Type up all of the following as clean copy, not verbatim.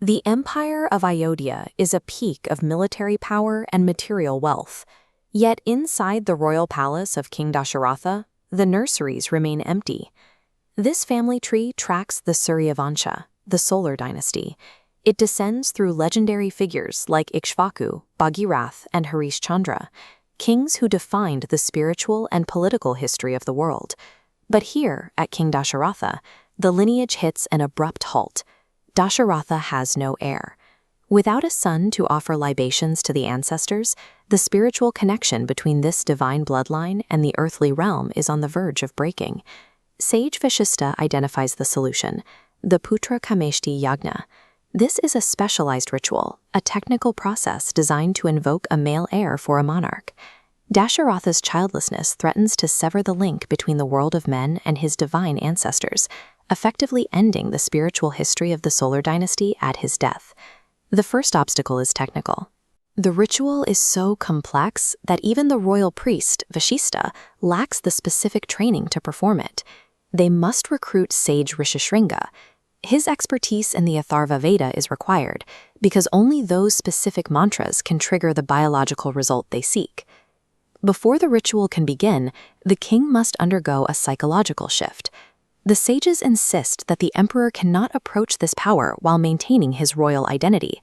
The empire of Ayodhya is a peak of military power and material wealth. Yet inside the royal palace of King Dasharatha, the nurseries remain empty. This family tree tracks the Suryavanshi, the solar dynasty. It descends through legendary figures like Ikshvaku, Bhagirath, and Harishchandra, kings who defined the spiritual and political history of the world. But here, at King Dasharatha, the lineage hits an abrupt halt. Dasharatha has no heir. Without a son to offer libations to the ancestors, the spiritual connection between this divine bloodline and the earthly realm is on the verge of breaking. Sage Vashistha identifies the solution, the Putrakameshti Yagna. This is a specialized ritual, a technical process designed to invoke a male heir for a monarch. Dasharatha's childlessness threatens to sever the link between the world of men and his divine ancestors, effectively ending the spiritual history of the solar dynasty at his death. The first obstacle is technical. The ritual is so complex that even the royal priest, Vashistha, lacks the specific training to perform it. They must recruit Sage Rishyashringa. His expertise in the Atharva Veda is required, because only those specific mantras can trigger the biological result they seek. Before the ritual can begin, the king must undergo a psychological shift. The sages insist that the emperor cannot approach this power while maintaining his royal identity.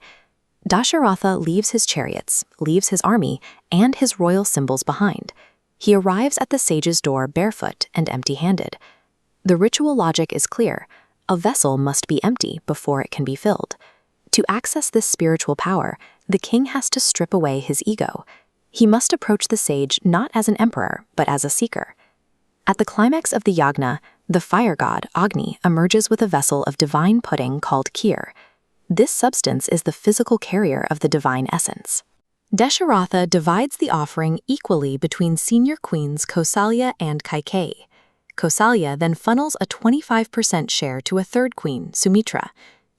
Dasharatha leaves his chariots, leaves his army, and his royal symbols behind. He arrives at the sage's door barefoot and empty-handed. The ritual logic is clear. A vessel must be empty before it can be filled. To access this spiritual power, the king has to strip away his ego. He must approach the sage not as an emperor, but as a seeker. At the climax of the yagna, the fire god, Agni, emerges with a vessel of divine pudding called kheer. This substance is the physical carrier of the divine essence. Dasharatha divides the offering equally between senior queens Kausalya and Kaikeyi. Kausalya then funnels a 25% share to a third queen, Sumitra.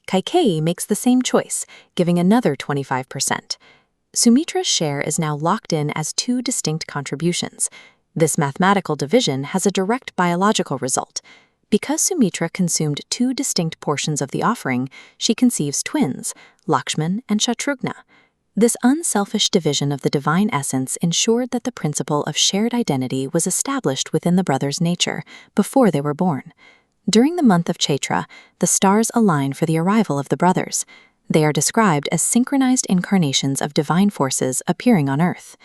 Kaikeyi makes the same choice, giving another 25%. Sumitra's share is now locked in as two distinct contributions. This mathematical division has a direct biological result. Because Sumitra consumed two distinct portions of the offering, she conceives twins, Lakshman and Shatrughna. This unselfish division of the divine essence ensured that the principle of shared identity was established within the brothers' nature before they were born. During the month of Chaitra, the stars align for the arrival of the brothers. They are described as synchronized incarnations of divine forces appearing on earth.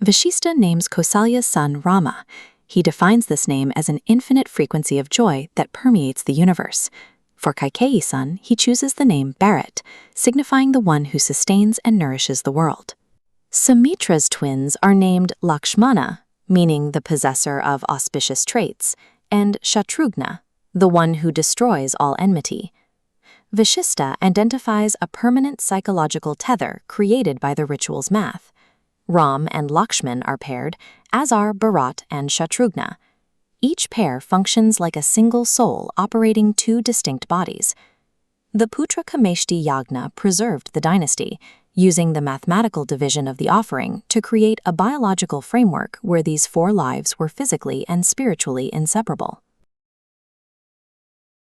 Vashistha names Kausalya's son Rama. He defines this name as an infinite frequency of joy that permeates the universe. For Kaikeyi's son, he chooses the name Bharat, signifying the one who sustains and nourishes the world. Sumitra's twins are named Lakshmana, meaning the possessor of auspicious traits, and Shatrughna, the one who destroys all enmity. Vashistha identifies a permanent psychological tether created by the ritual's math. Ram and Lakshman are paired, as are Bharat and Shatrughna. Each pair functions like a single soul operating two distinct bodies. The Putrakameshti Yagna preserved the dynasty, using the mathematical division of the offering to create a biological framework where these four lives were physically and spiritually inseparable.